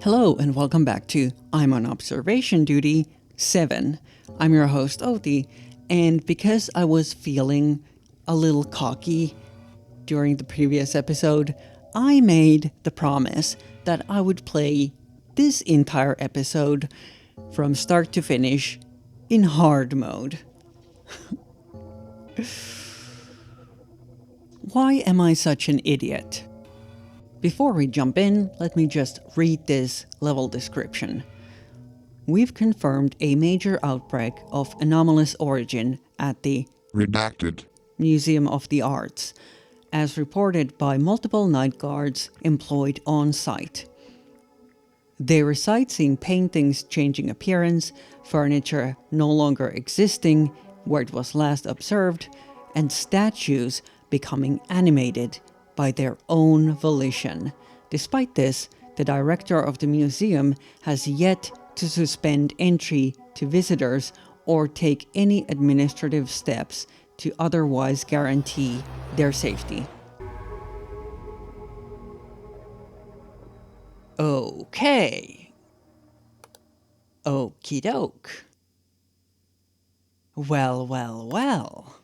Hello and welcome back to I'm on Observation Duty 7. I'm your host Oti, and because I was feeling a little cocky during the previous episode, I made the promise that I would play this entire episode from start to finish in hard mode. Why am I such an idiot? Before we jump in, let me just read this level description. We've confirmed a major outbreak of anomalous origin at the Redacted. Museum of the Arts, as reported by multiple night guards employed on site. They recite seeing paintings changing appearance, furniture no longer existing where it was last observed, and statues becoming animated by their own volition. Despite this, the director of the museum has yet to suspend entry to visitors or take any administrative steps to otherwise guarantee their safety. Okay. Okie doke. Well.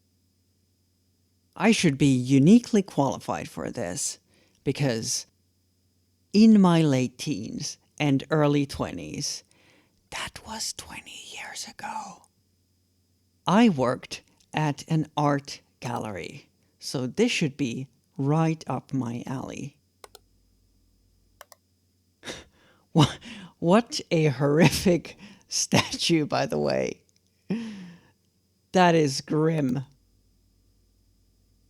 I should be uniquely qualified for this because in my late teens and early 20s, that was 20 years ago, I worked at an art gallery. So this should be right up my alley. What a horrific statue, by the way. That is grim.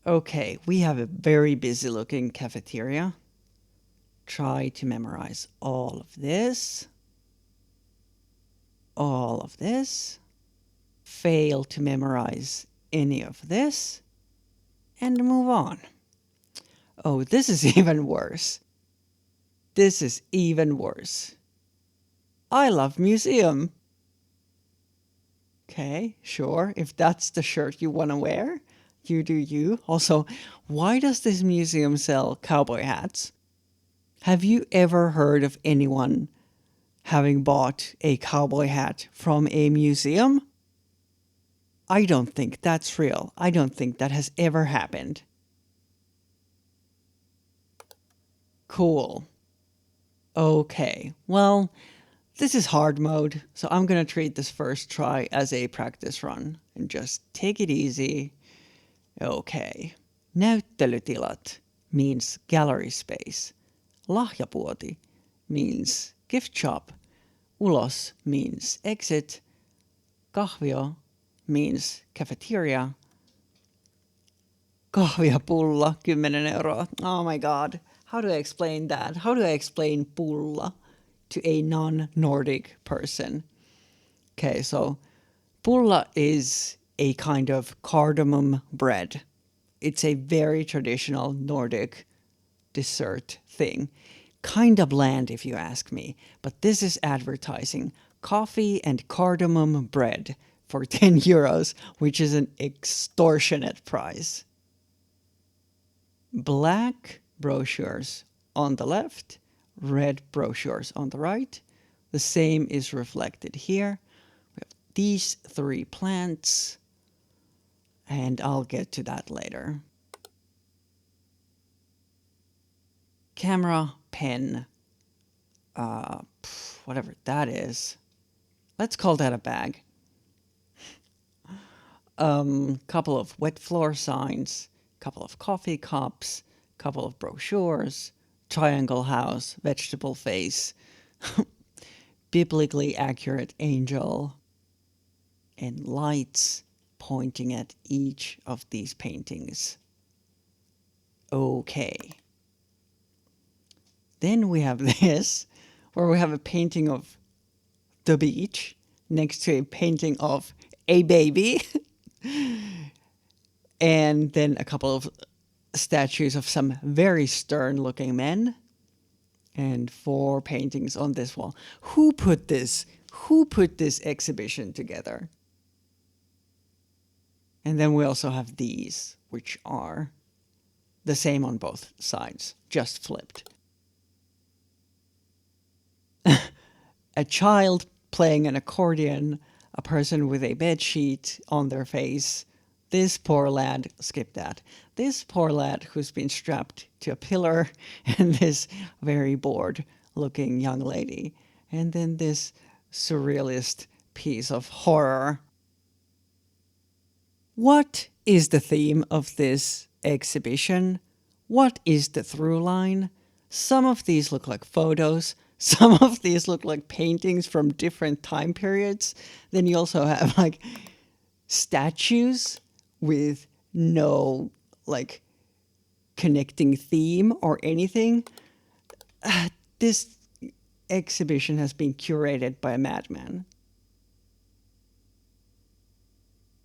Okay, we have a very busy looking cafeteria. Try to memorize all of this. All of this. Fail to memorize any of this. And move on. Oh, this is even worse. This is even worse. I love museum. Okay, sure. If that's the shirt you want to wear, you do you. Also, why does this museum sell cowboy hats? Have you ever heard of anyone having bought a cowboy hat from a museum? I don't think that's real. I don't think that has ever happened. Cool. Okay, well, this is hard mode, so I'm gonna treat this first try as a practice run and just take it easy. Okay. Näyttelytilat means gallery space. Lahjapuoti means gift shop. Ulos means exit. Kahvio means cafeteria. Kahviapulla, 10 euroa. Oh my god. How do I explain that? How do I explain pulla to a non-Nordic person? Okay, so pulla is a kind of cardamom bread. It's a very traditional Nordic dessert thing. Kind of bland if you ask me, but this is advertising coffee and cardamom bread for 10 euros, which is an extortionate price. Black brochures on the left, red brochures on the right. The same is reflected here. We have these 3 plants, and I'll get to that later. Camera, pen, whatever that is. Let's call that a bag. Couple of wet floor signs, couple of coffee cups, couple of brochures, triangle house, vegetable face, biblically accurate angel, and lights pointing at each of these paintings. Okay. Then we have this, where we have a painting of the beach next to a painting of a baby. And then a couple of statues of some very stern looking men. And 4 paintings on this wall. Who put this exhibition together? And then we also have these, which are the same on both sides, just flipped. a child playing an accordion, a person with a bed sheet on their face. This poor lad, skip that. This poor lad who's been strapped to a pillar, and this very bored looking young lady. And then this surrealist piece of horror. What is the theme of this exhibition? What is the through line? Some of these look like photos. Some of these look like paintings from different time periods. Then you also have like statues with no like connecting theme or anything. This exhibition has been curated by a madman.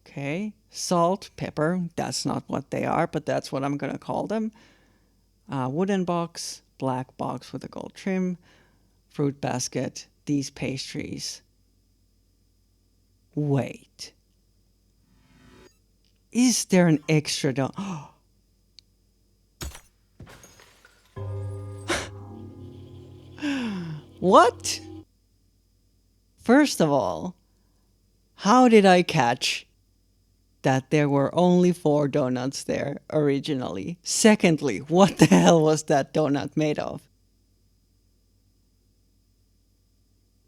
Okay, salt, pepper, that's not what they are, but that's what I'm going to call them. Wooden box, black box with a gold trim, fruit basket, these pastries. Wait. Is there an extra What? First of all, how did I catch that there were only 4 donuts there originally? Secondly, what the hell was that donut made of?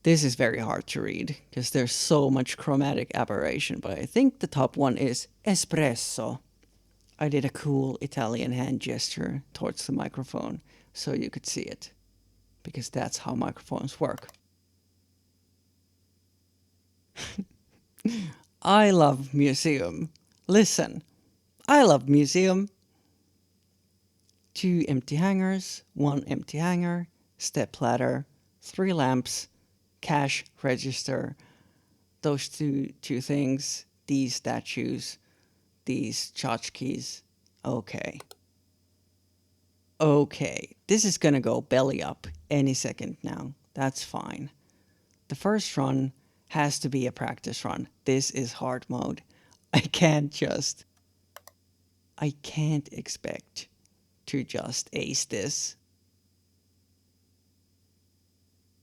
This is very hard to read because there's so much chromatic aberration, but I think the top one is espresso. I did a cool Italian hand gesture towards the microphone so you could see it, because that's how microphones work. I love museum. Listen, I love museum. 2 empty hangers, 1 empty hanger, step ladder, 3 lamps, cash register. Those two things, these statues, these tchotchkes. Okay. Okay, this is gonna go belly up any second now. That's fine. The first run has to be a practice run. This is hard mode. I can't expect to just ace this.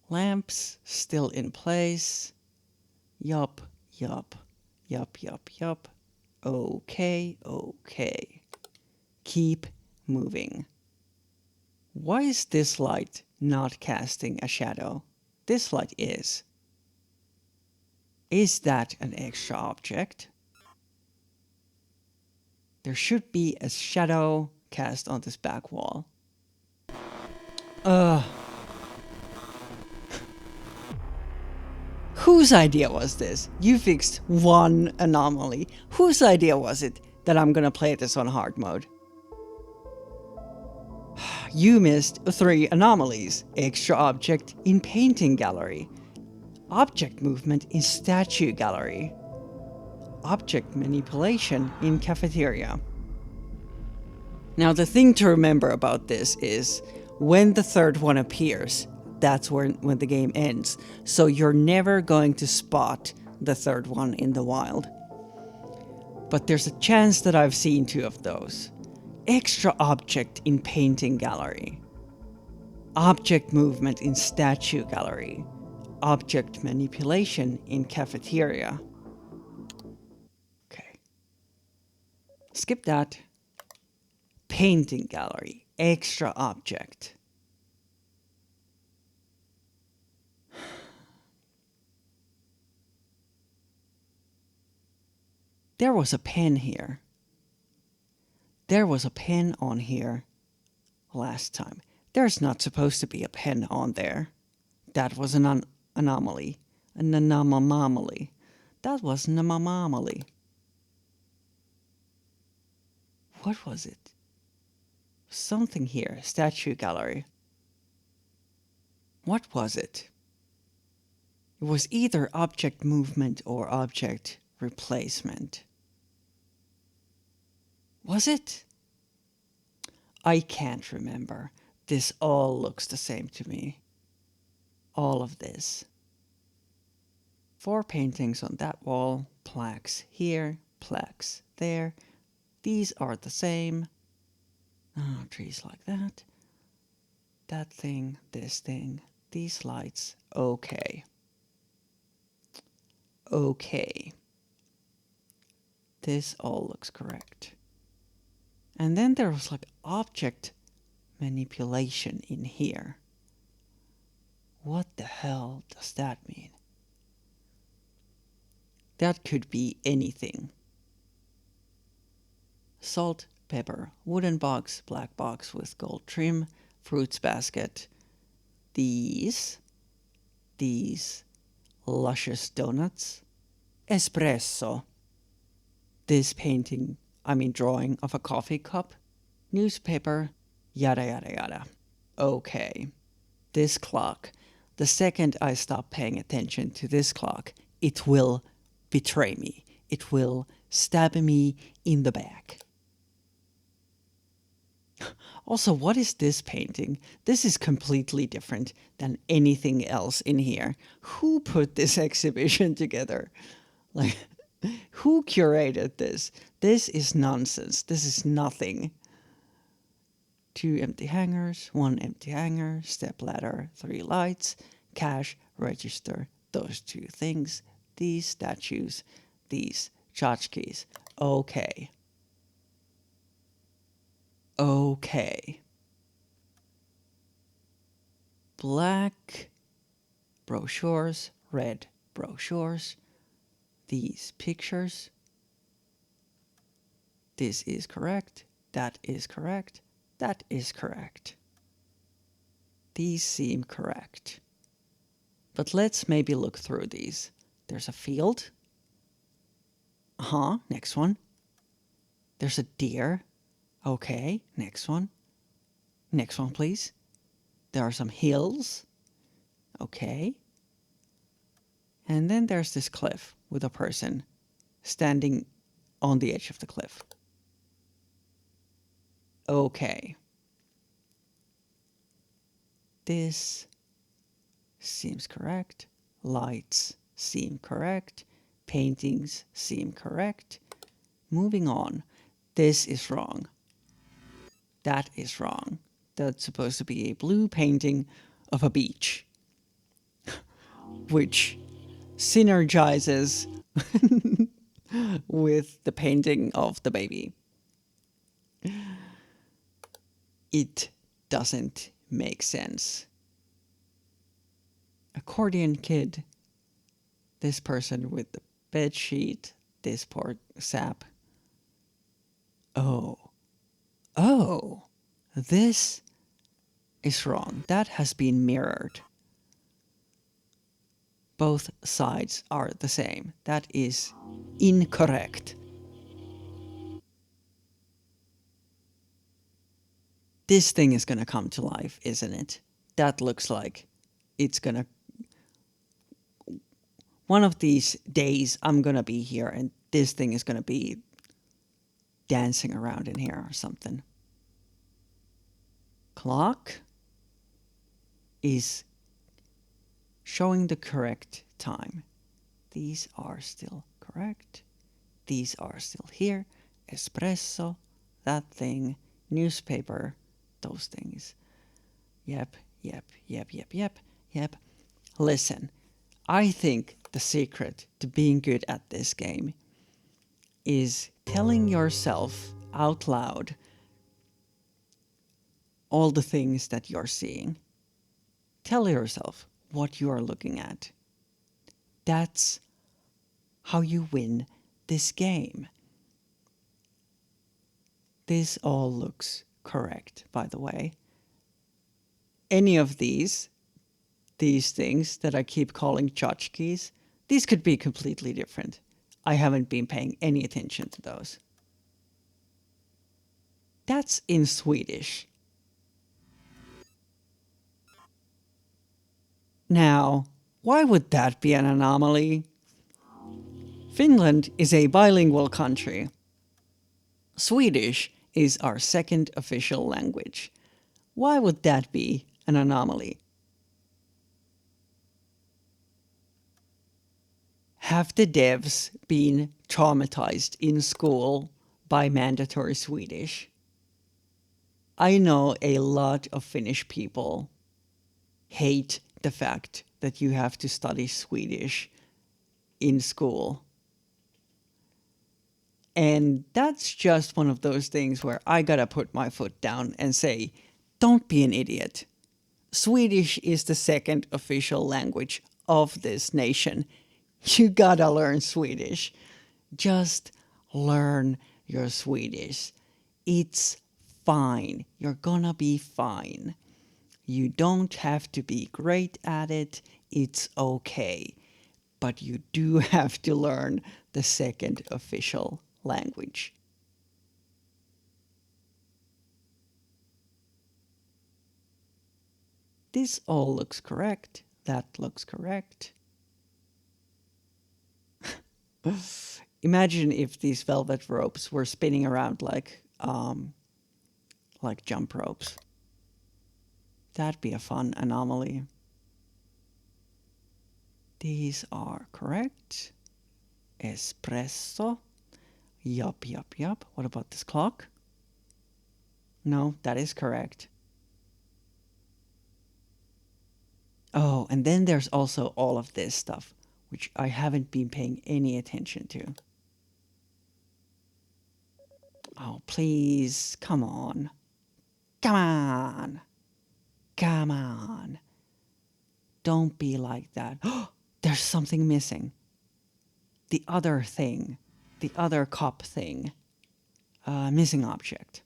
Lamps still in place. Yup. Okay. Keep moving. Why is this light not casting a shadow? This light is. Is that an extra object? There should be a shadow cast on this back wall. Whose idea was this? You fixed 1 anomaly. Whose idea was it that I'm gonna play this on hard mode? You missed 3 anomalies. Extra object in painting gallery. Object movement in statue gallery. Object manipulation in cafeteria. Now the thing to remember about this is when the third one appears, that's when the game ends. So you're never going to spot the third one in the wild. But there's a chance that I've seen 2 of those. Extra object in painting gallery. Object movement in statue gallery. Object manipulation in cafeteria. Okay. Skip that. Painting gallery. Extra object. There was a pen here. There was a pen on here last time. There's not supposed to be a pen on there. That was an anomaly. An anomaly. That was an anomaly. What was it? Something here. Statue gallery. What was it? It was either object movement or object replacement. Was it? I can't remember. This all looks the same to me. All of this. 4 paintings on that wall, plaques here, plaques there. These are the same. Oh, trees like that. That thing, this thing, these lights. Okay. Okay. This all looks correct. And then there was like object manipulation in here. What the hell does that mean? That could be anything. Salt, pepper, wooden box, black box with gold trim, fruits basket, these luscious donuts, espresso, this drawing of a coffee cup, newspaper, yada yada yada. Okay, this clock. The second I stop paying attention to this clock, it will betray me. It will stab me in the back. Also, what is this painting? This is completely different than anything else in here. Who put this exhibition together? Like, who curated this? This is nonsense. This is nothing. 2 empty hangers, 1 empty hanger, step ladder, 3 lights, cash, register, those 2 things, these statues, these tchotchkes. Okay. Okay. Black brochures, red brochures, these pictures. This is correct. That is correct. That is correct. These seem correct. But let's maybe look through these. There's a field. Next one. There's a deer. Okay, next one. Next one, please. There are some hills. Okay. And then there's this cliff with a person standing on the edge of the cliff. Okay. This seems correct. Lights seem correct. Paintings seem correct. Moving on. This is wrong. That is wrong. That's supposed to be a blue painting of a beach, which synergizes with the painting of the baby. It doesn't make sense. Accordion kid. This person with the bed sheet. This poor sap. Oh, this is wrong. That has been mirrored. Both sides are the same. That is incorrect. This thing is going to come to life, isn't it? That looks like it's going to... One of these days, I'm going to be here and this thing is going to be dancing around in here or something. Clock is showing the correct time. These are still correct. These are still here. Espresso, that thing, newspaper, those things. Yep. Listen, I think the secret to being good at this game is telling yourself out loud all the things that you're seeing. Tell yourself what you are looking at. That's how you win this game. This all looks correct, by the way. Any of these things that I keep calling tchotchkes, these could be completely different. I haven't been paying any attention to those. That's in Swedish. Now, why would that be an anomaly? Finland is a bilingual country. Swedish is our second official language. Why would that be an anomaly? Have the devs been traumatized in school by mandatory Swedish? I know a lot of Finnish people hate the fact that you have to study Swedish in school. And that's just one of those things where I gotta put my foot down and say, don't be an idiot. Swedish is the second official language of this nation. You gotta learn Swedish. Just learn your Swedish. It's fine. You're gonna be fine. You don't have to be great at it. It's okay. But you do have to learn the second official language. This all looks correct. That looks correct. Imagine if these velvet ropes were spinning around like jump ropes. That'd be a fun anomaly. These are correct. Espresso. Yup, yup, yup. What about this clock? No, that is correct. Oh, and then there's also all of this stuff, which I haven't been paying any attention to. Oh, please. Come on. Come on. Come on. Don't be like that. There's something missing. The other thing. The other cup thing. Missing object.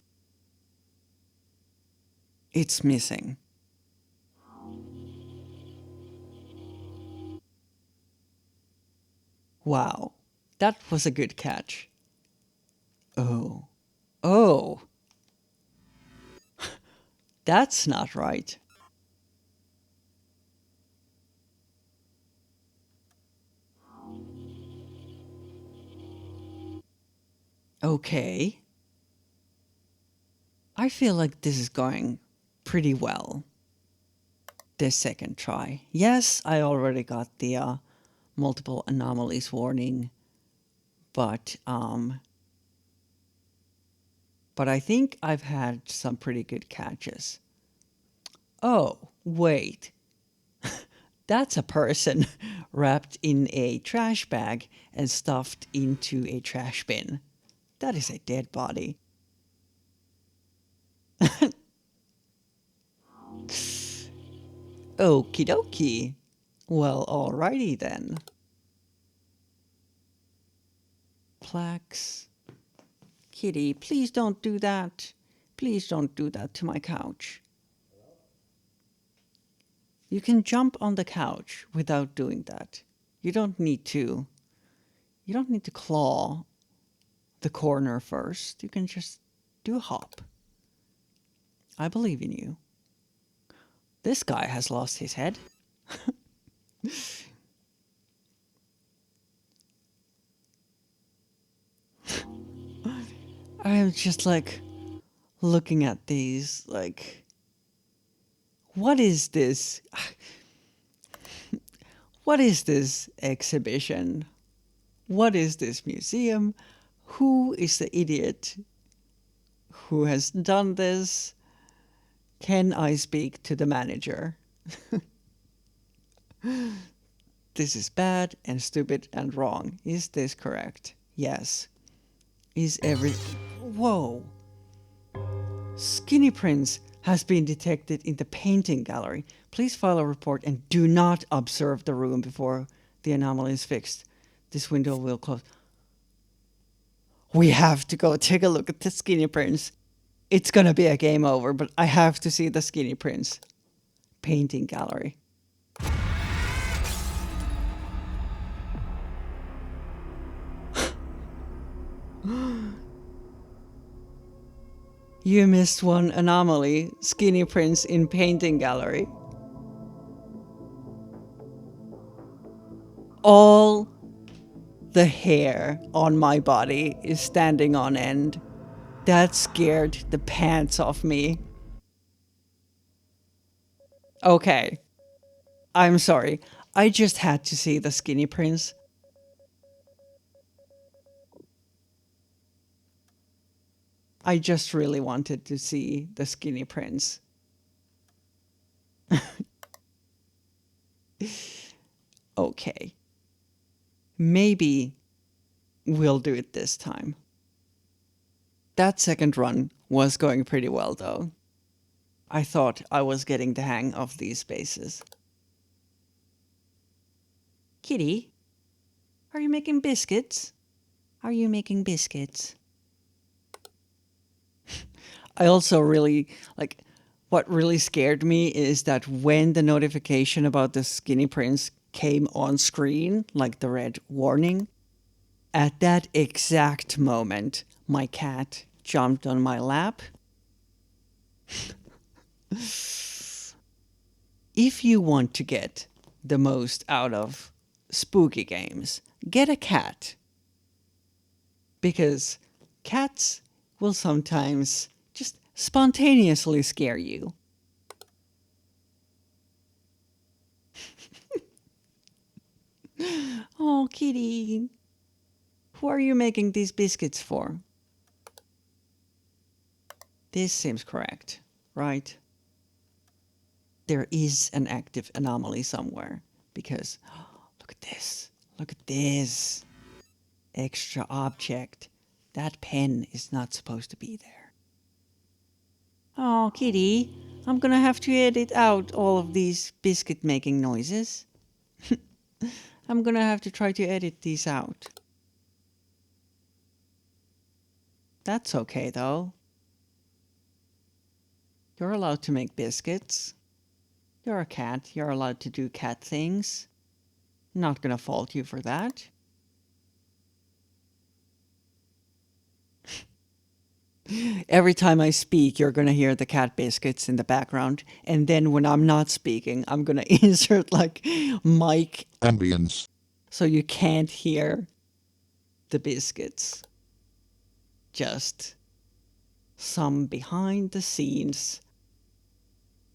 It's missing. Wow. That was a good catch. Oh. Oh. That's not right. Okay. I feel like this is going pretty well. This second try. Yes, I already got the multiple anomalies warning, but I think I've had some pretty good catches. Oh, wait. That's a person wrapped in a trash bag and stuffed into a trash bin. That is a dead body. Okie dokie. Well, alrighty then. Plaques. Kitty, please don't do that. Please don't do that to my couch. You can jump on the couch without doing that. You don't need to. You don't need to claw the corner first. You can just do a hop. I believe in you. This guy has lost his head. I am just like looking at these like, what is this? What is this exhibition? What is this museum? Who is the idiot who has done this? Can I speak to the manager? This is bad and stupid and wrong. Is this correct? Yes. Is every... Whoa. Skinny Prince has been detected in the painting gallery. Please file a report and do not observe the room before the anomaly is fixed. This window will close. We have to go take a look at the Skinny Prince. It's gonna be a game over, but I have to see the Skinny Prince. Painting gallery. You missed one anomaly. Skinny Prince in painting gallery. All the hair on my body is standing on end. That scared the pants off me. Okay. I'm sorry. I just had to see the Skinny Prince. I just really wanted to see the Skinny Prince. Okay. Maybe we'll do it this time. That second run was going pretty well, though. I thought I was getting the hang of these spaces. Kitty, are you making biscuits? Are you making biscuits? I also really, what really scared me is that when the notification about the Skinny Prince came on screen, like the red warning, at that exact moment, my cat jumped on my lap. If you want to get the most out of spooky games, get a cat. Because cats will sometimes just spontaneously scare you. Oh, kitty. Who are you making these biscuits for? This seems correct, right? There is an active anomaly somewhere. Because, look at this. Look at this. Extra object. That pen is not supposed to be there. Oh, kitty. I'm gonna have to edit out all of these biscuit making noises. I'm gonna have to try to edit these out. That's okay, though. You're allowed to make biscuits. You're a cat. You're allowed to do cat things. Not gonna fault you for that. Every time I speak, you're gonna hear the cat biscuits in the background. And then when I'm not speaking, I'm gonna insert like mic ambience, so you can't hear the biscuits. Just some behind the scenes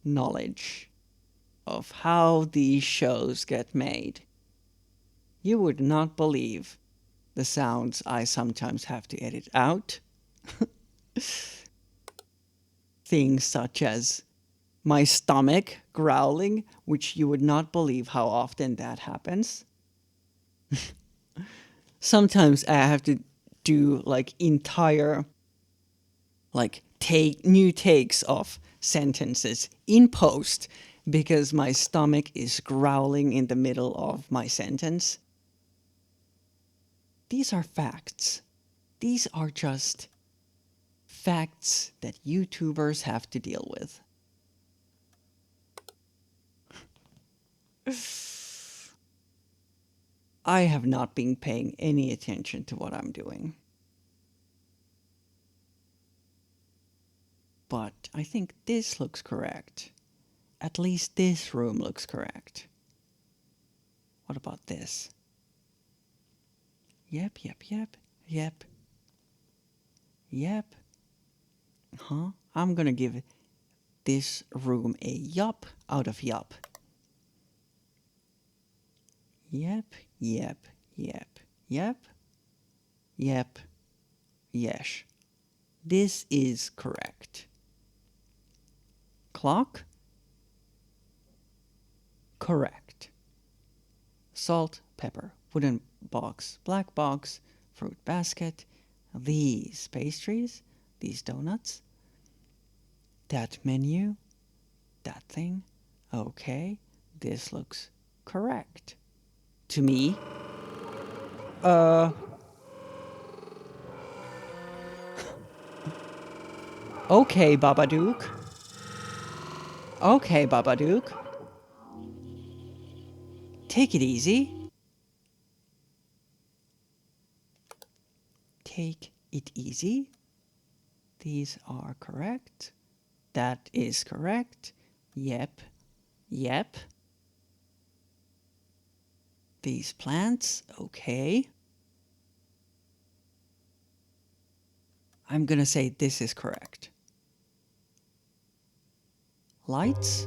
knowledge of how these shows get made. You would not believe the sounds I sometimes have to edit out. Things such as my stomach growling, which you would not believe how often that happens. Sometimes I have to do like entire take new takes of sentences in post because my stomach is growling in the middle of my sentence. These are facts. These are just facts that YouTubers have to deal with. I have not been paying any attention to what I'm doing. But I think this looks correct. At least this room looks correct. What about this? Yep. Yep. Huh? I'm gonna give this room a yup out of yup. Yep. Yes. This is correct. Clock? Correct. Salt, pepper, wooden box, black box, fruit basket, these pastries, these donuts, that menu, that thing. Okay, this looks correct. To me. Okay, Babadook. Okay, Babadook. Take it easy. Take it easy. These are correct. That is correct. Yep. These plants, okay. I'm gonna say this is correct. Lights,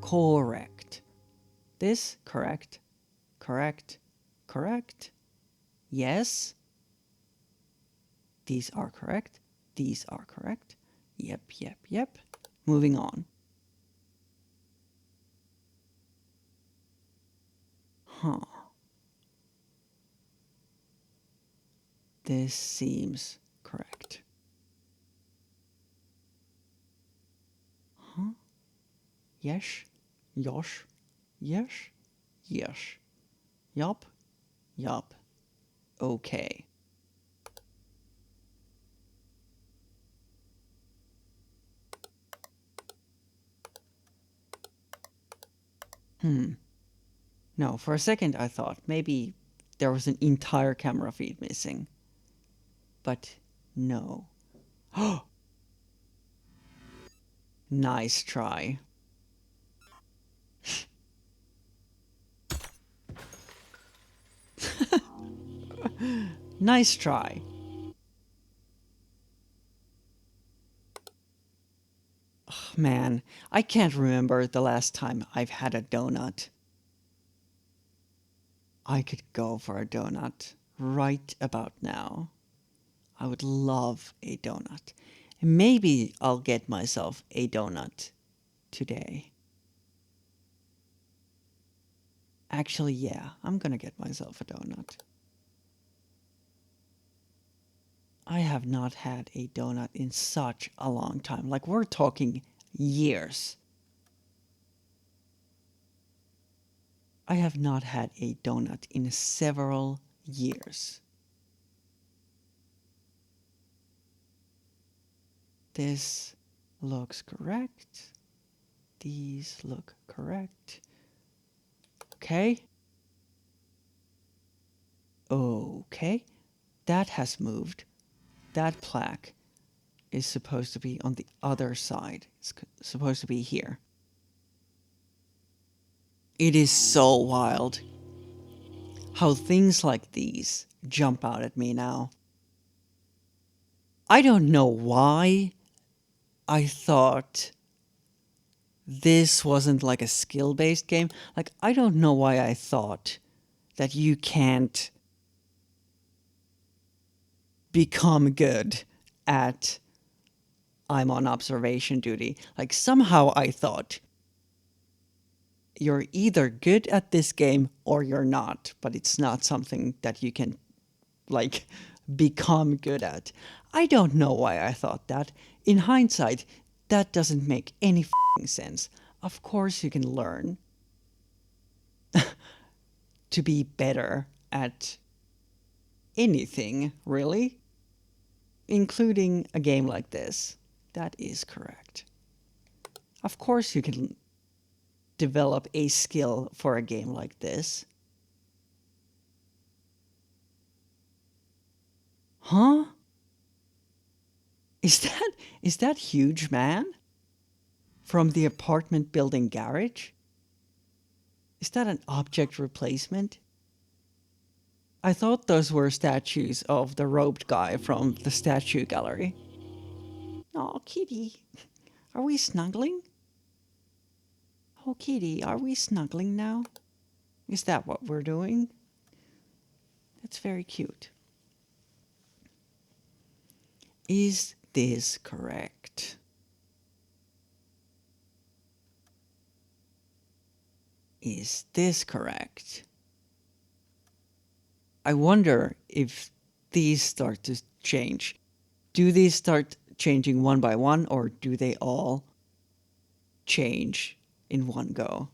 correct. This, correct. Yes. These are correct. These are correct. Yep. Moving on. Huh. This seems correct. Huh? Yes? Yosh? Yes? Yes. Yup? Yup. Okay. No, for a second I thought maybe there was an entire camera feed missing. But no. Nice try. Nice try. Man, I can't remember the last time I've had a donut. I could go for a donut right about now. I would love a donut. Maybe I'll get myself a donut today. Actually, yeah, I'm gonna get myself a donut. I have not had a donut in such a long time. Like, we're talking years. I have not had a donut in several years. This looks correct. These look correct. Okay. Okay. That has moved. That plaque is supposed to be on the other side. It's supposed to be here. It is so wild how things like these jump out at me now. I don't know why I thought this wasn't like a skill based game. Like, I don't know why I thought that you can't become good at I'm on observation duty. Like, somehow I thought you're either good at this game or you're not, but it's not something that you can, like, become good at. I don't know why I thought that. In hindsight, that doesn't make any sense. Of course, you can learn to be better at anything, really, including a game like this. That is correct. Of course, you can develop a skill for a game like this. Huh? Is that huge man from the apartment building garage? Is that an object replacement? I thought those were statues of the robed guy from the statue gallery. Oh, kitty. Are we snuggling? Oh, kitty, are we snuggling now? Is that what we're doing? That's very cute. Is this correct? Is this correct? I wonder if these start to change. Do these start changing one by one, or do they all change in one go?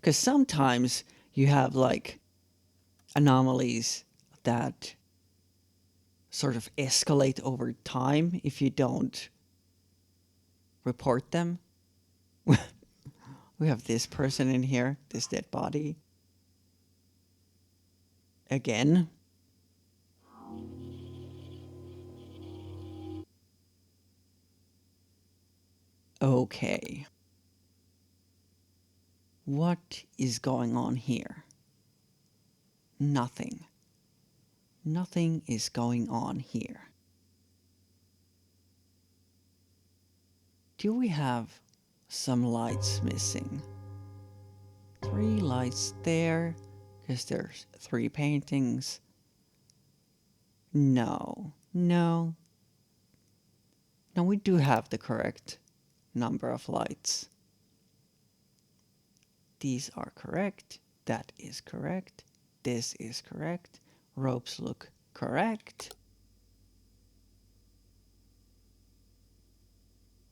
Because sometimes you have like anomalies that sort of escalate over time if you don't report them. We have this person in here, this dead body. Again. Okay. What is going on here? Nothing. Nothing is going on here. Do we have some lights missing? 3 lights there, because there's 3 paintings. No, no. No, we do have the correct number of lights. These are correct. That is correct. This is correct. Ropes look correct.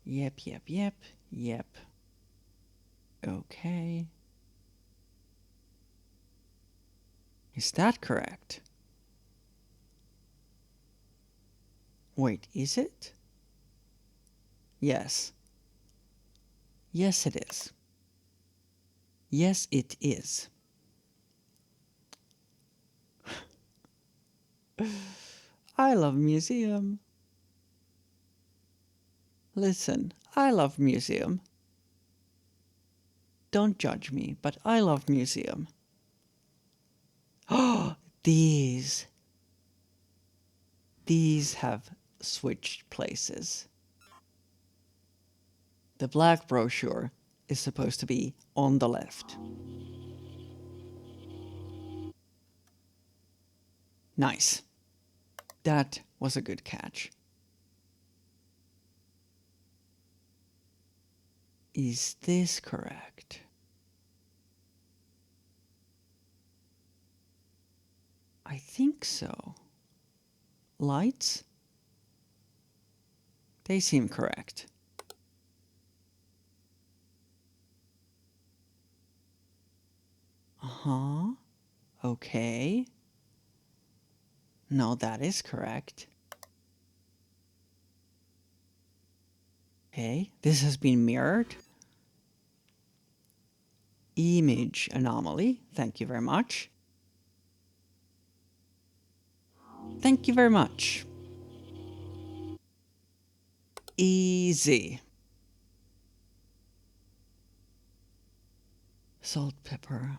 Yep, yep, yep, yep. Okay. Is that correct? Wait, is it? Yes. Yes, it is. Yes, it is. I love museum. Listen, I love museum. Don't judge me, but I love museum. Oh, these. These have switched places. The black brochure is supposed to be on the left. Nice. That was a good catch. Is this correct? I think so. Lights? They seem correct. Uh-huh. Okay. No, that is correct. Okay, this has been mirrored. Image anomaly. Thank you very much. Thank you very much. Easy. Salt, pepper.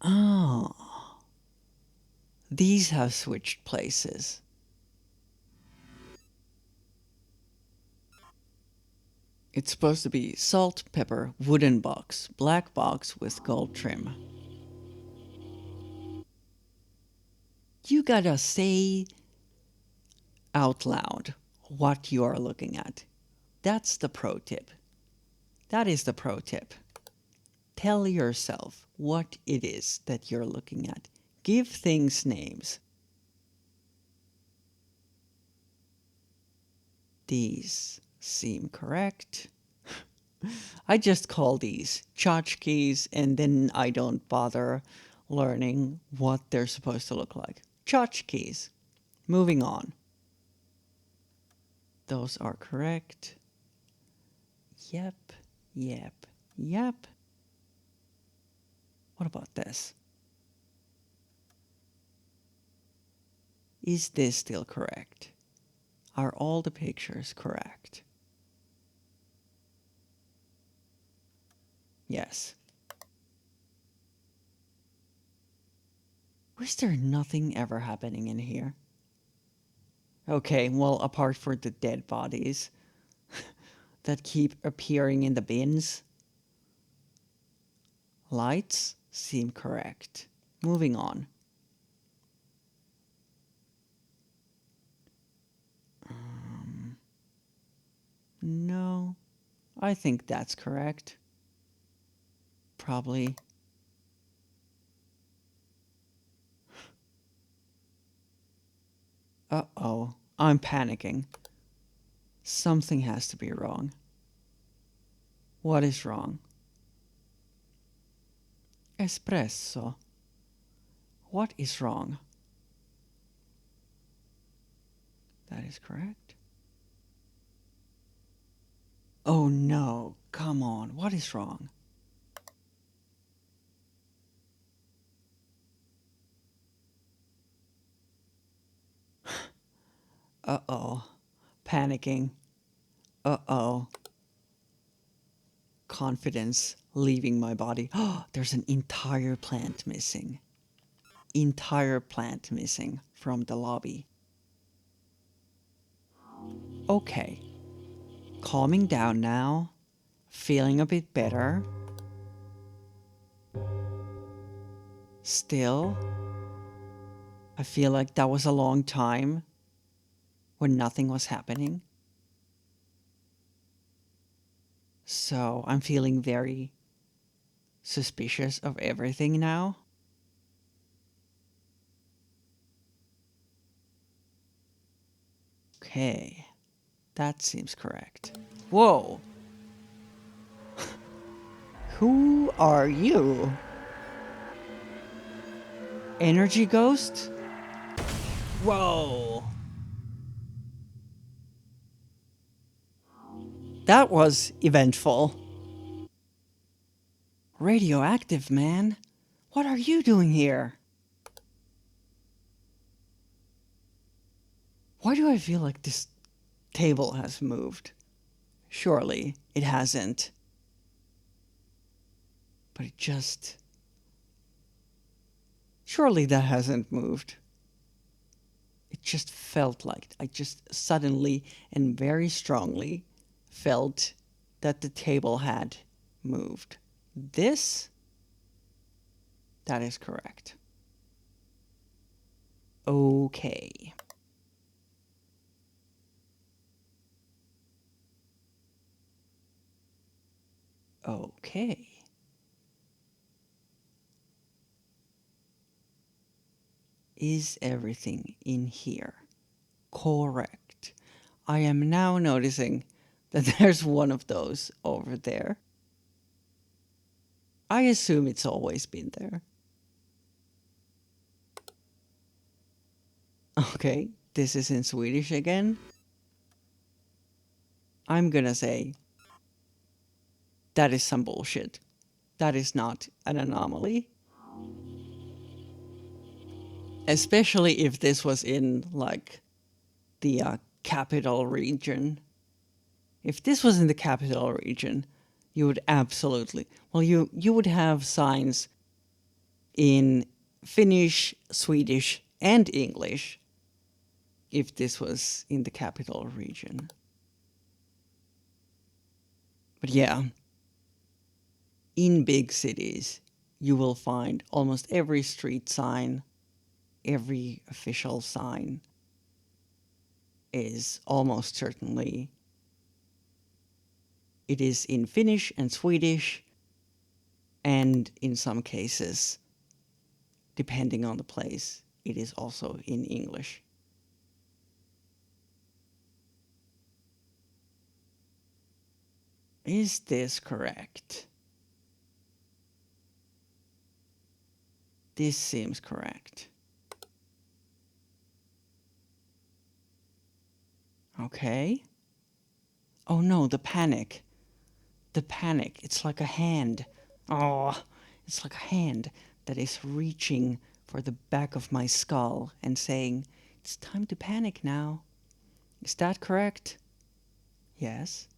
Oh. These have switched places. It's supposed to be salt, pepper, wooden box, black box with gold trim. You gotta say out loud what you are looking at. That's the pro tip. That is the pro tip. Tell yourself what it is that you're looking at. Give things names. These seem correct. I just call these tchotchkes and then I don't bother learning what they're supposed to look like. Tchotchkes. Moving on. Those are correct. Yep, yep, yep. What about this? Is this still correct? Are all the pictures correct? Yes. Was there nothing ever happening in here? Okay, well, apart from the dead bodies that keep appearing in the bins. Lights seem correct. Moving on. No, I think that's correct. Probably. Uh-oh, I'm panicking. Something has to be wrong. What is wrong? Espresso. What is wrong? That is correct. Oh no, come on, what is wrong? Uh-oh, panicking. Uh-oh. Confidence leaving my body. Oh, there's an entire plant missing. Entire plant missing from the lobby. Okay. Calming down now. Feeling a bit better. Still, I feel like that was a long time when nothing was happening. So I'm feeling very suspicious of everything now. Okay, that seems correct. Whoa. Who are you? Energy ghost? Whoa. That was eventful. Radioactive man? What are you doing here? Why do I feel like this table has moved? Surely it hasn't. But it just... Surely that hasn't moved. It just felt like I just suddenly and very strongly felt that the table had moved. This, that is correct. Okay. Okay. Is everything in here correct? I am now noticing that there's one of those over there. I assume it's always been there. Okay, this is in Swedish again. I'm gonna say that is some bullshit. That is not an anomaly. Especially if this was in, like, the capital region. If this was in the capital region, you would absolutely... Well, you would have signs in Finnish, Swedish, and English if this was in the capital region. But yeah, in big cities, you will find almost every street sign, every official sign is almost certainly, it is in Finnish and Swedish, and in some cases, depending on the place, it is also in English. Is this correct? This seems correct. Okay. Oh no, the panic. The panic. It's like a hand. Oh, it's like a hand that is reaching for the back of my skull and saying, it's time to panic now. Is that correct? Yes.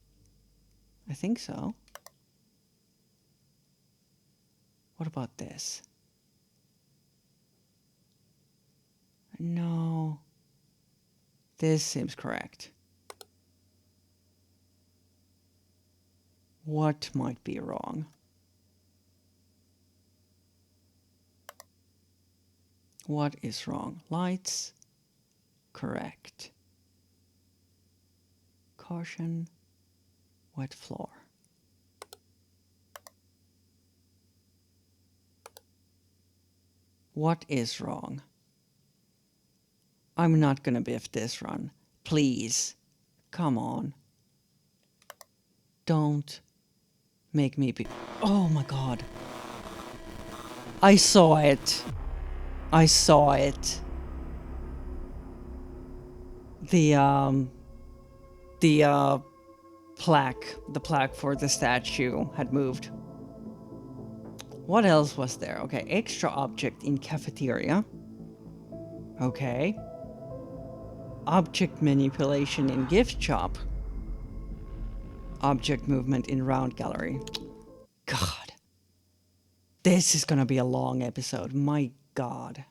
I think so. What about this? No. This seems correct. What might be wrong? What is wrong? Lights? Correct. Caution. Wet floor. What is wrong? I'm not gonna biff this run. Please. Come on. Don't make me be... Oh my god. I saw it. I saw it. The plaque for the statue had moved. What else was there? Okay, extra object in cafeteria. Okay. Object manipulation in gift shop. Object movement in round gallery. God. This is gonna be a long episode. My god.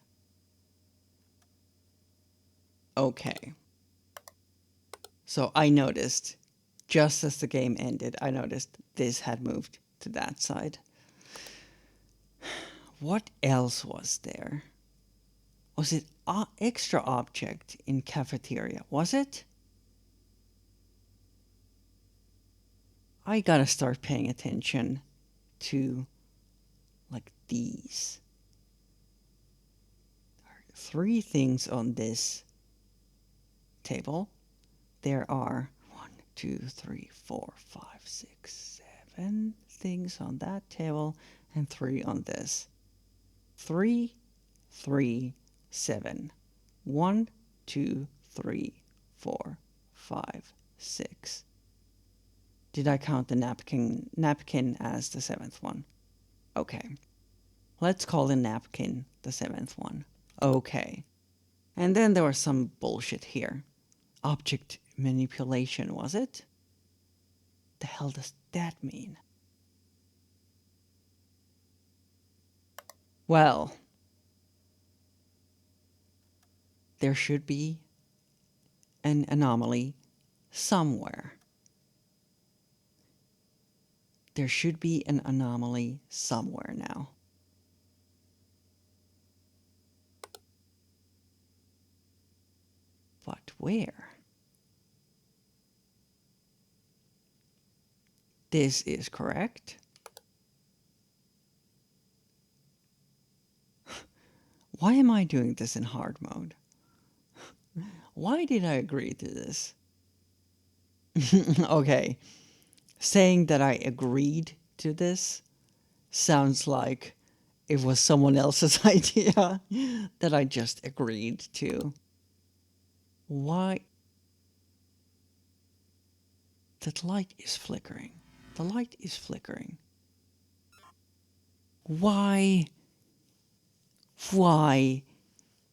Okay. So I noticed, just as the game ended, I noticed this had moved to that side. What else was there? Was it extra object in cafeteria? Was it? I gotta start paying attention to, like, these. There are 3 things on this table. There are 1, 2, 3, 4, 5, 6, 7 things on that table and 3 on this. 3, 3, 7. 1, 2, 3, 4, 5, 6. Did I count the napkin as the 7th one? Okay. Let's call the napkin the 7th one. Okay. And then there was some bullshit here. Object manipulation, was it? The hell does that mean? Well, there should be an anomaly somewhere. There should be an anomaly somewhere now. But where? This is correct. Why am I doing this in hard mode? Why did I agree to this? Okay. Saying that I agreed to this sounds like it was someone else's idea that I just agreed to. Why? That light is flickering. The light is flickering. Why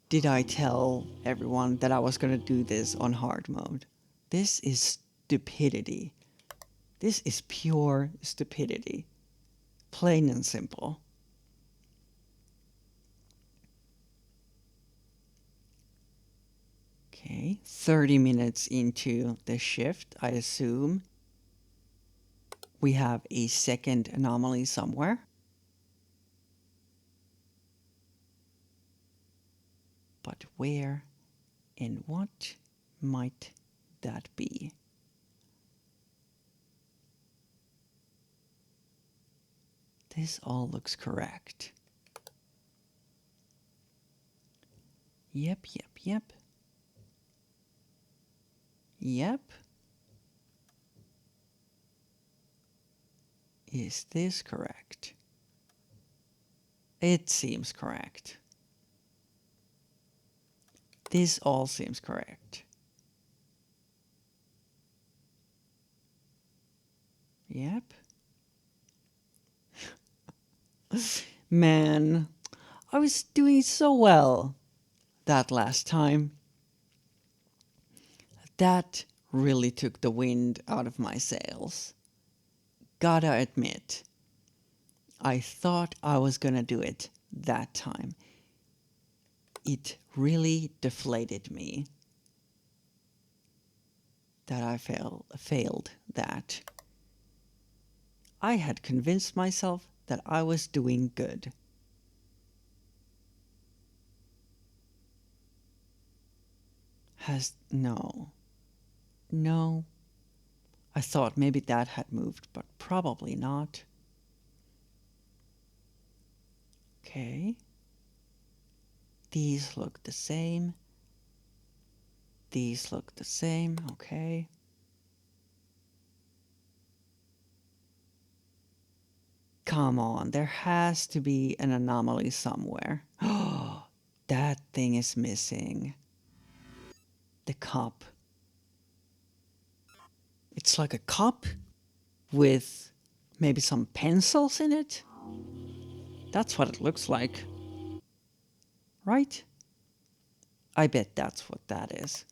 did I tell everyone that I was going to do this on hard mode? This is stupidity. This is pure stupidity. Plain and simple. Okay, 30 minutes into the shift, I assume we have a second anomaly somewhere. But where and what might that be? This all looks correct. Yep. Yep. Is this correct? It seems correct. This all seems correct. Yep. Man, I was doing so well that last time. That really took the wind out of my sails. Gotta admit, I thought I was gonna do it that time. It really deflated me that I failed that. I had convinced myself that I was doing good. No. I thought maybe that had moved, but probably not. Okay. These look the same. These look the same. Okay. Come on, there has to be an anomaly somewhere. Oh, that thing is missing. The cup. It's like a cup with maybe some pencils in it. That's what it looks like. Right? I bet that's what that is.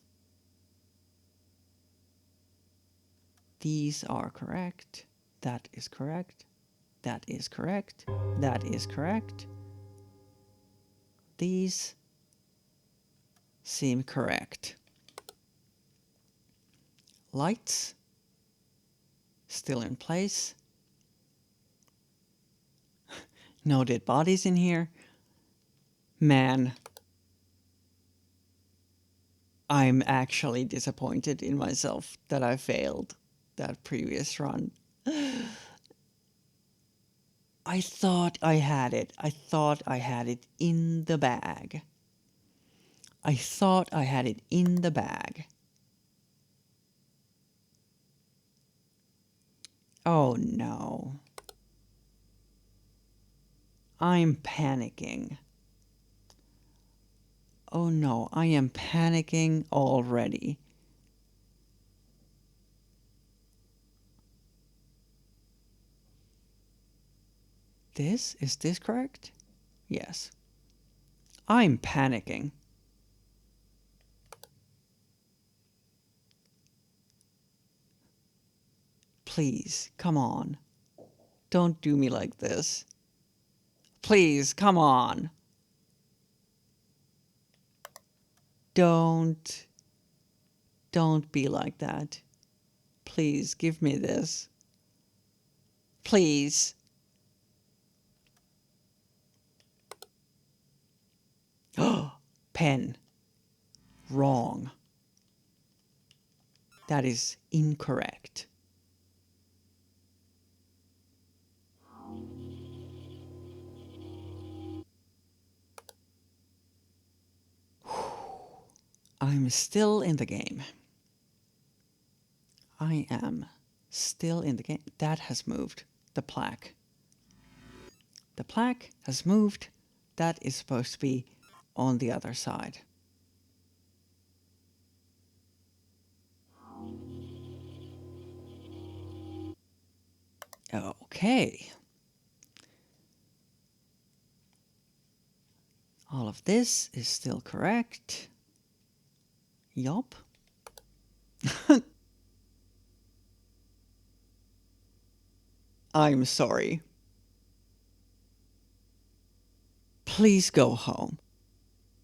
These are correct. That is correct. That is correct. That is correct. These seem correct. Lights still in place. No dead bodies in here. Man, I'm actually disappointed in myself that I failed that previous run. I thought I had it. I thought I had it in the bag. I thought I had it in the bag. Oh no. I'm panicking. Oh no, I am panicking already. Is this correct? Yes. I'm panicking. Please, come on. Don't do me like this. Please, come on. Don't be like that. Please, give me this. Please. Pen. Wrong. That is incorrect. I'm still in the game. I am still in the game. That has moved. The plaque. The plaque has moved. That is supposed to be on the other side. Okay. All of this is still correct. Yup. I'm sorry. Please go home.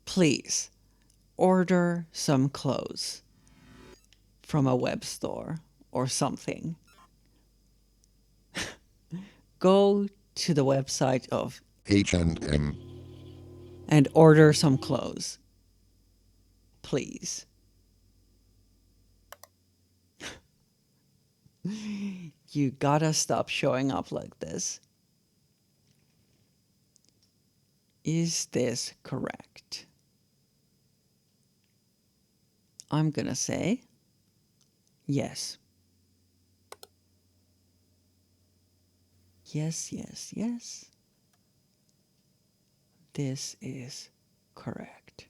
Please order some clothes from a web store or something. Go to the website of H&M. and order some clothes. Please. You gotta stop showing up like this. Is this correct? I'm gonna say yes. Yes, yes, yes. This is correct.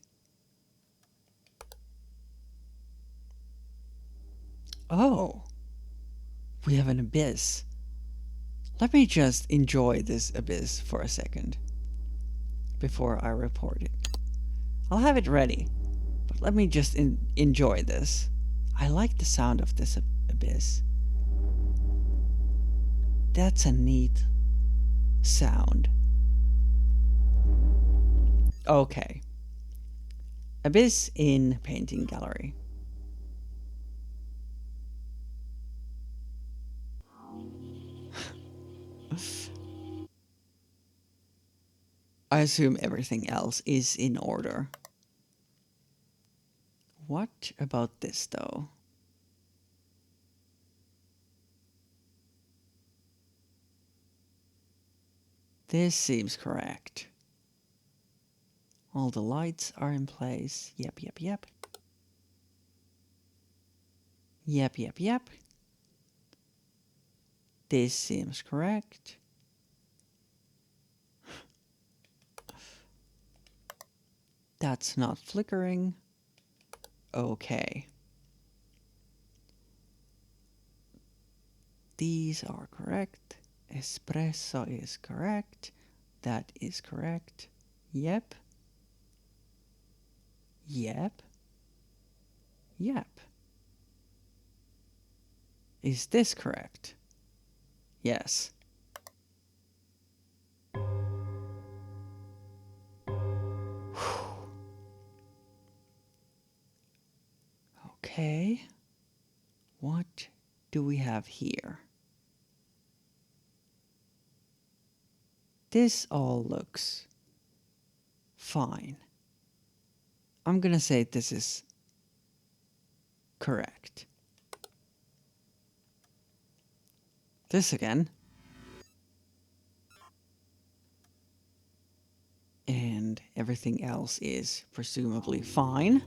Oh, we have an abyss. Let me just enjoy this abyss for a second before I report it. I'll have it ready, but let me just enjoy this. I like the sound of this abyss. That's a neat sound. Okay. Abyss in painting gallery. I assume everything else is in order. What about this though? This seems correct. All the lights are in place. Yep, yep, yep. Yep, yep, yep. This seems correct. That's not flickering. Okay. These are correct. Espresso is correct. That is correct. Yep. Yep. Yep. Is this correct? Yes. Okay. What do we have here? This all looks fine. I'm gonna say this is correct. This again. And everything else is presumably fine.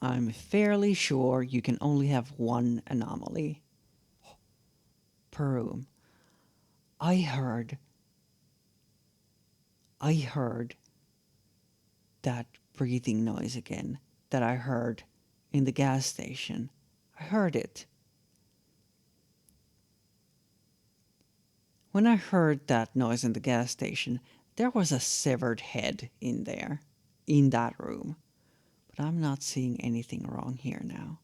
I'm fairly sure you can only have one anomaly per room. I heard that breathing noise again that I heard in the gas station. I heard it. When I heard that noise in the gas station, there was a severed head in there, in that room. But I'm not seeing anything wrong here now.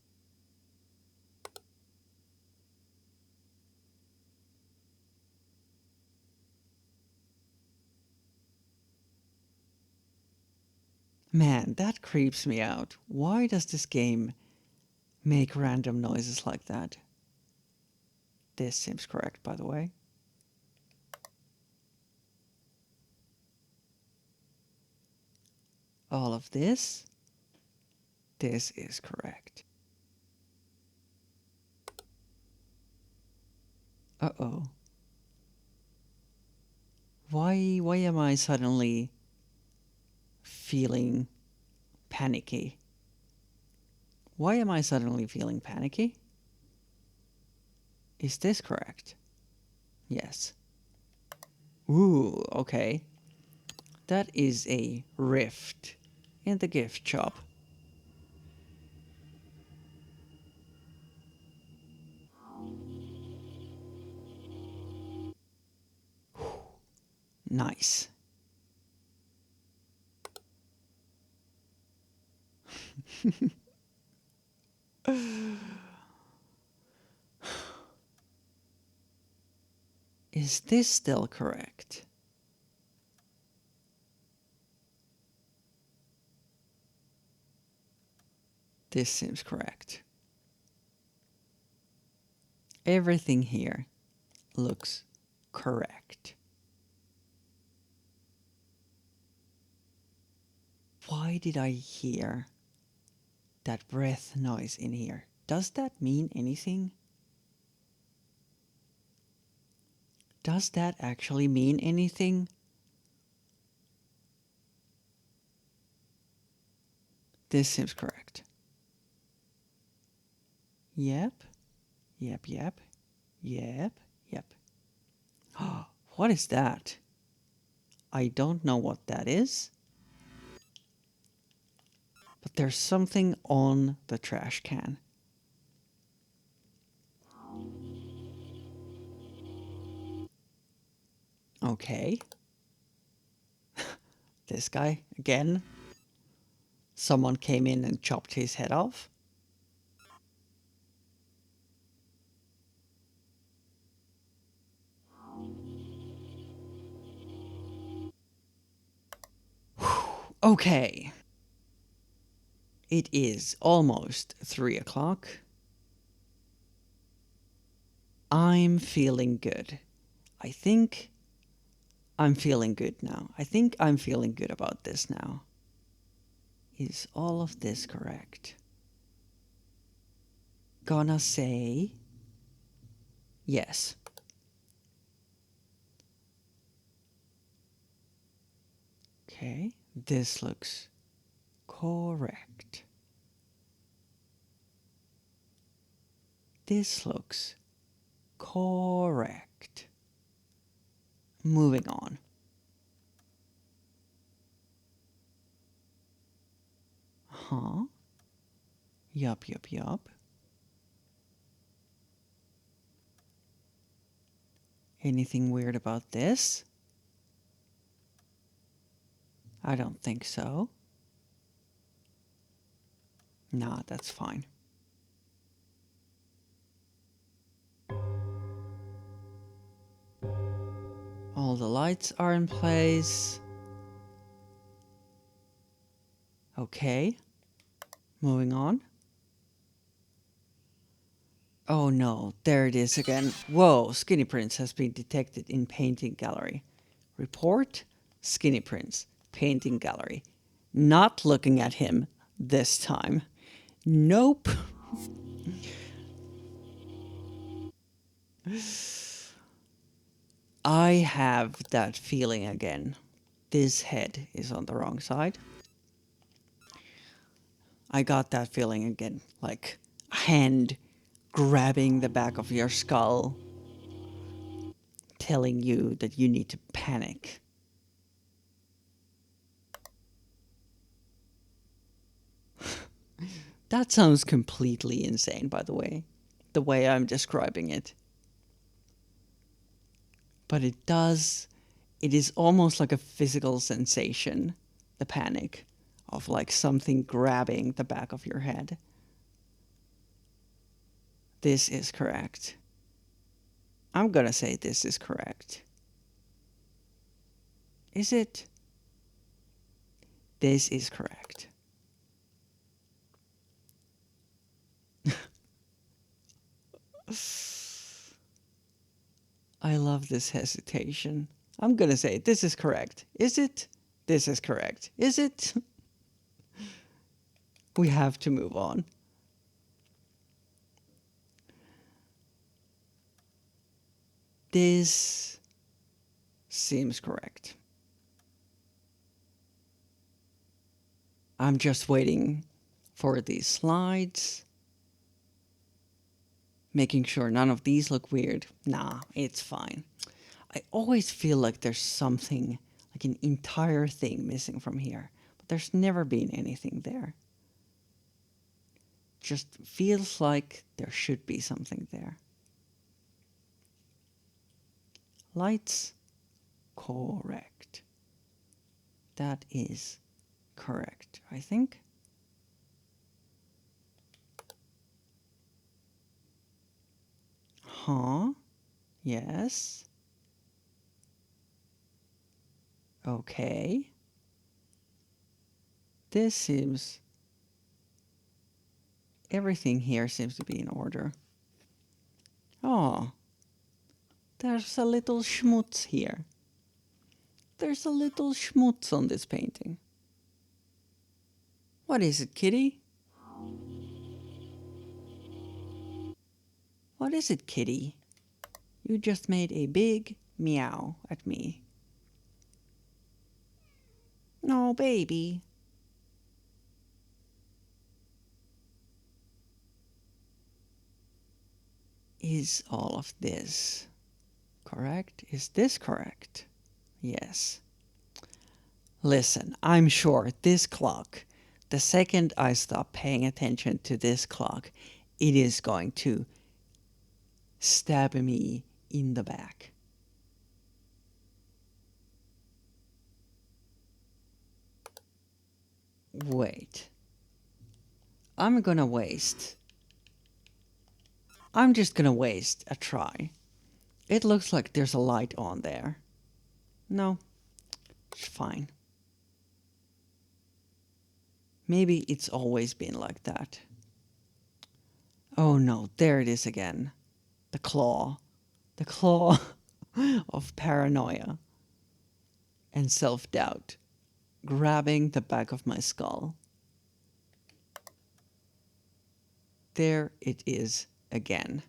Man, that creeps me out. Why does this game make random noises like that? This seems correct, by the way. All of this. This is correct. Uh-oh. Why am I suddenly feeling panicky? Why am I suddenly feeling panicky? Is this correct? Yes. Ooh, okay. That is a rift in the gift shop. Nice. Is this still correct? This seems correct. Everything here looks correct. Why did I hear that breath noise in here? Does that mean anything? Does that actually mean anything? This seems correct. Yep. Yep, yep. Yep, yep. What is that? I don't know what that is. But there's something on the trash can. Okay. This guy again. Someone came in and chopped his head off. Okay. It is almost 3 o'clock. I'm feeling good. I think I'm feeling good now. I think I'm feeling good about this now. Is all of this correct? Gonna say yes. Okay, this looks correct. This looks correct. Moving on. Huh? Yup, yup, yup. Anything weird about this? I don't think so. Nah, that's fine. All the lights are in place. Okay. Moving on. Oh no, there it is again. Whoa, Skinny Prince has been detected in painting gallery. Report, Skinny Prince, painting gallery. Not looking at him this time. Nope. I have that feeling again. This head is on the wrong side. I got that feeling again, like a hand grabbing the back of your skull, telling you that you need to panic. That sounds completely insane, by the way I'm describing it. But it does, it is almost like a physical sensation, the panic of like something grabbing the back of your head. This is correct. I'm gonna say this is correct. Is it? This is correct. I love this hesitation. I'm gonna say this is correct. Is it? This is correct. Is it? We have to move on. This seems correct. I'm just waiting for these slides, making sure none of these look weird. Nah, it's fine. I always feel like there's something, like an entire thing missing from here, but there's never been anything there. Just feels like there should be something there. Lights, correct. That is correct, I think. Huh? Yes. Okay. This seems... Everything here seems to be in order. Oh, there's a little schmutz here. There's a little schmutz on this painting. What is it, kitty? What is it, kitty? You just made a big meow at me. No, baby. Is all of this correct? Is this correct? Yes. Listen, I'm sure this clock, the second I stop paying attention to this clock, it is going to stab me in the back. Wait. I'm just gonna waste a try. It looks like there's a light on there. No, it's fine. Maybe it's always been like that. Oh no, there it is again. The claw. The claw of paranoia and self-doubt grabbing the back of my skull. There it is again.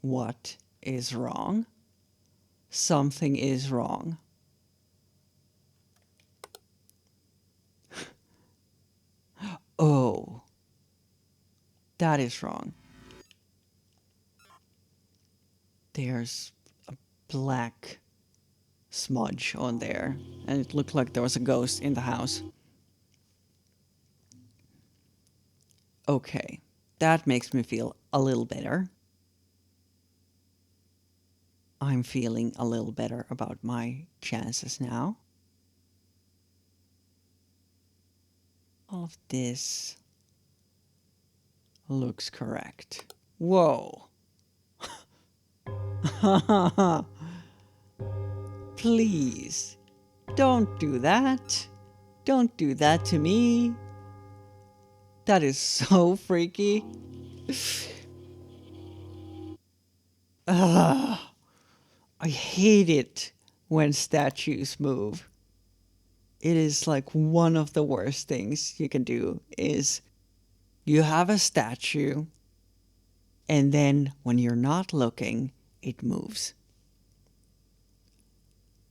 What is wrong? Something is wrong. Oh, that is wrong. There's a black smudge on there, and it looked like there was a ghost in the house. Okay, that makes me feel a little better. I'm feeling a little better about my chances now. All of this looks correct. Whoa. Please, don't do that. Don't do that to me. That is so freaky. Ugh. I hate it when statues move. It is like one of the worst things you can do is you have a statue and then when you're not looking, it moves.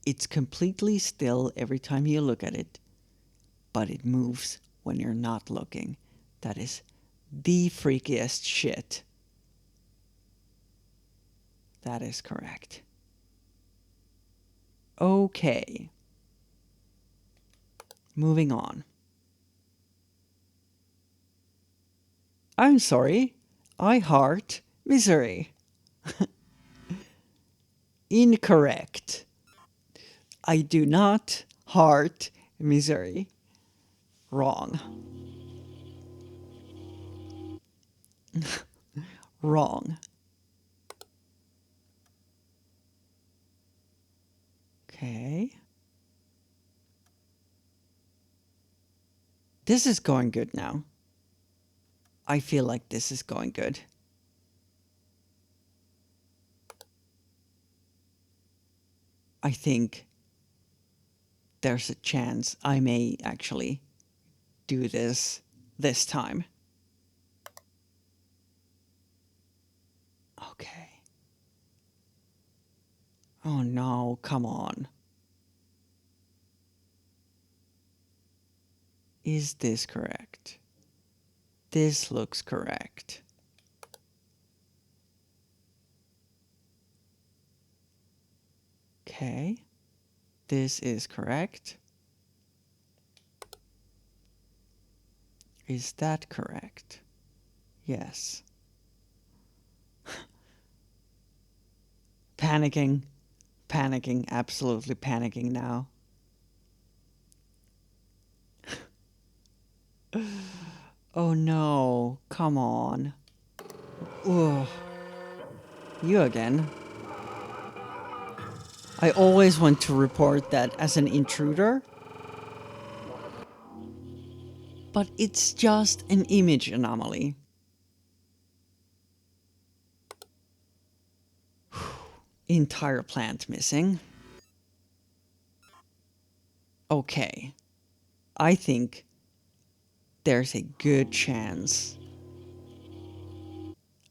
It's completely still every time you look at it, but it moves when you're not looking. That is the freakiest shit. That is correct. Okay. Moving on. I'm sorry. I heart misery. Incorrect. I do not heart misery. Wrong. Wrong. Okay. This is going good now. I feel like this is going good. I think there's a chance I may actually do this time. Okay. Oh no, come on. Is this correct? This looks correct. Okay. This is correct. Is that correct? Yes. Panicking. Panicking. Absolutely panicking now. Oh no. Come on. Ugh. You again. I always want to report that as an intruder. But it's just an image anomaly. Entire plant missing. Okay. I think there's a good chance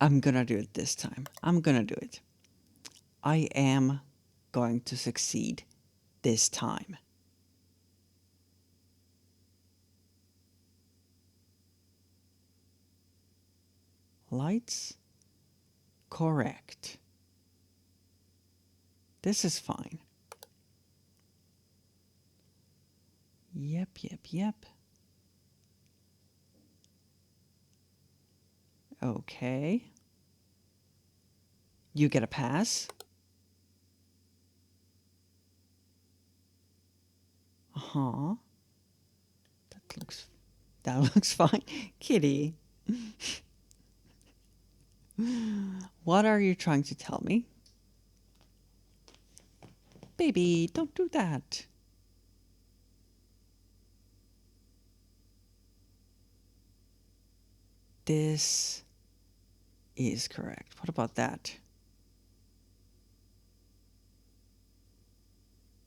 I'm gonna do it this time. I'm gonna do it. I am going to succeed this time. Lights? Correct. This is fine. Yep, yep, yep. Okay. You get a pass. Uh-huh. That looks fine. Kitty. What are you trying to tell me? Baby, don't do that. This is correct. What about that?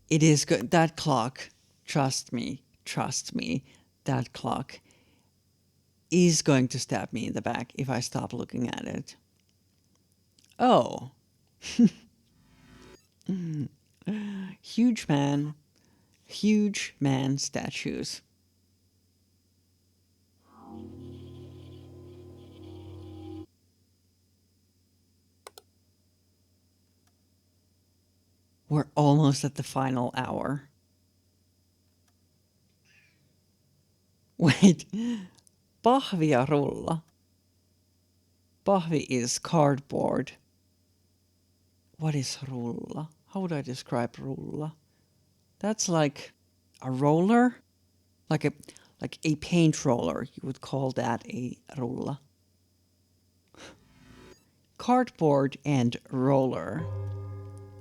It is good. That clock, trust me, that clock is going to stab me in the back if I stop looking at it. Oh. Huge man statues. We're almost at the final hour. Wait. Pahvia rulla. Pahvi is cardboard. What is rulla? How would I describe rulla? That's like a roller? Like a paint roller. You would call that a rulla. Cardboard and roller.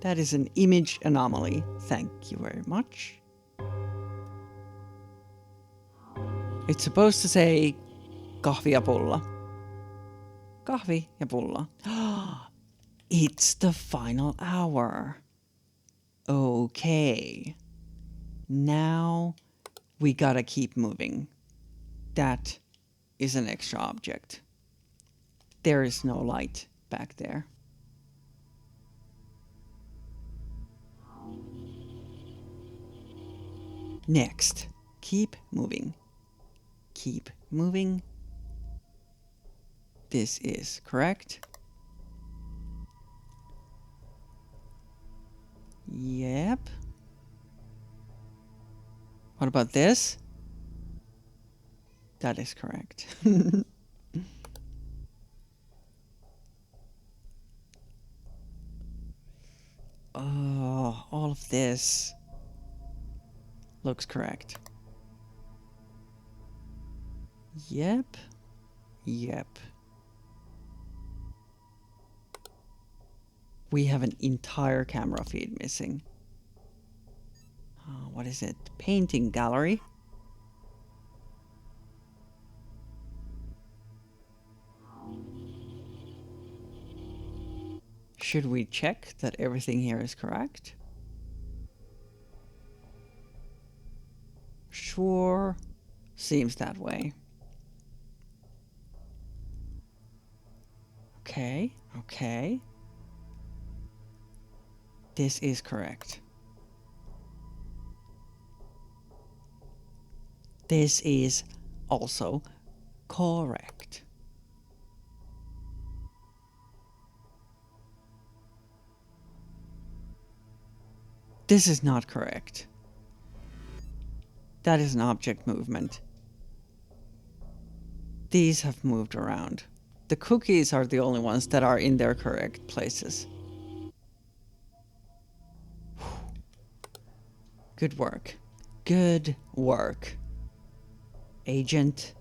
That is an image anomaly. Thank you very much. It's supposed to say kahvi ja pulla. Kahvi ja pulla. It's the final hour. Okay. Now we gotta keep moving. That is an extra object. There is no light back there. Next, keep moving. Keep moving. this is correct. Yep. What about this? That is correct. Oh, all of this looks correct. Yep. Yep. We have an entire camera feed missing. Oh, what is it? Painting gallery? Should we check that everything here is correct? Sure. Seems that way. Okay, okay. This is correct. This is also correct. This is not correct. That is an object movement. These have moved around. The cookies are the only ones that are in their correct places. Good work. Good work. Agent.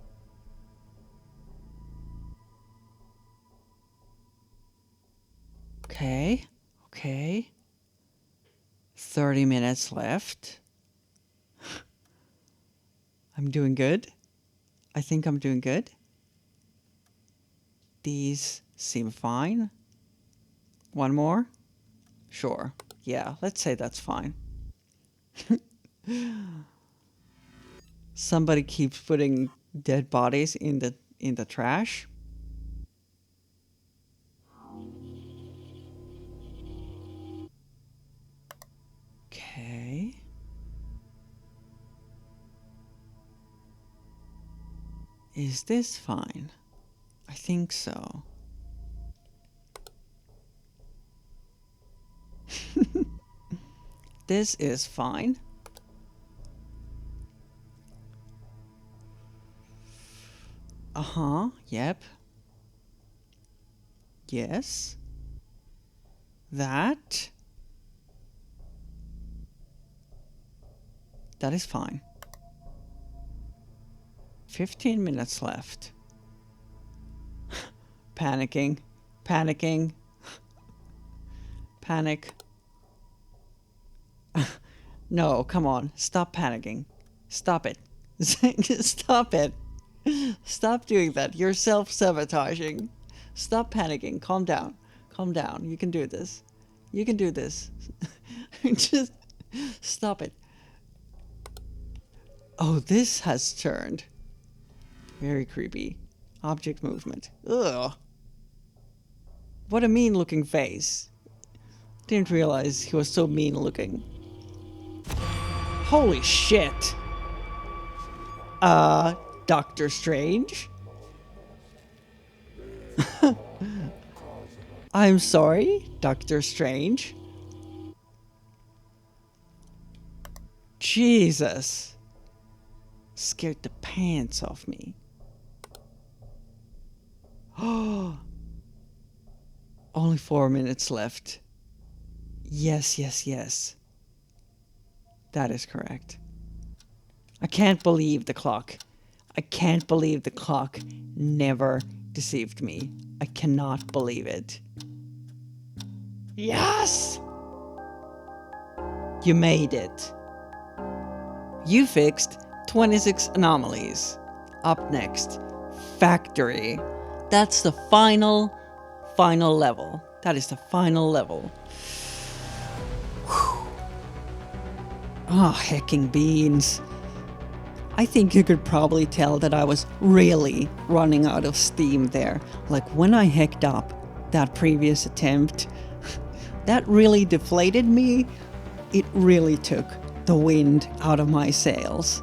Okay. Okay. 30 minutes left. I'm doing good. I think I'm doing good. These seem fine. One more? Sure. Yeah, let's say that's fine. Somebody keeps putting dead bodies in the trash. Okay. Is this fine? I think so. This is fine. Uh-huh, yep. Yes. That is fine. 15 minutes left. Panicking. Panicking. Panic. No, come on. Stop panicking. Stop it. Stop it. Stop doing that. You're self-sabotaging. Stop panicking. Calm down. Calm down. You can do this. You can do this. Just stop it. Oh, this has turned. Very creepy. Object movement. Ugh. What a mean looking face. Didn't realize he was so mean looking. Holy shit. Doctor Strange? I'm sorry, Doctor Strange. Jesus. Scared the pants off me. Oh. Only 4 minutes left. Yes, yes, yes. That is correct. I can't believe the clock. I can't believe the clock never deceived me. I cannot believe it. Yes! You made it. You fixed 26 anomalies. Up next, Factory. That's the final level. That is the final level. Oh, hecking beans. I think you could probably tell that I was really running out of steam there. Like when I hecked up that previous attempt, that really deflated me. It really took the wind out of my sails.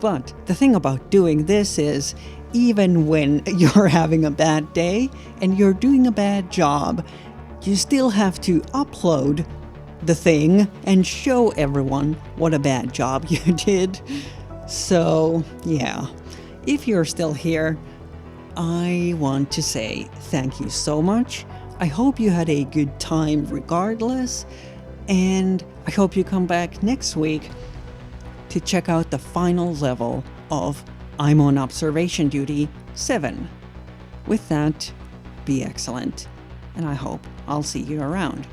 But the thing about doing this is, even when you're having a bad day and you're doing a bad job, you still have to upload the thing and show everyone what a bad job you did. So, yeah, if you're still here, I want to say thank you so much. I hope you had a good time regardless, and I hope you come back next week to check out the final level of I'm on Observation Duty 7. With that, be excellent, and I hope I'll see you around.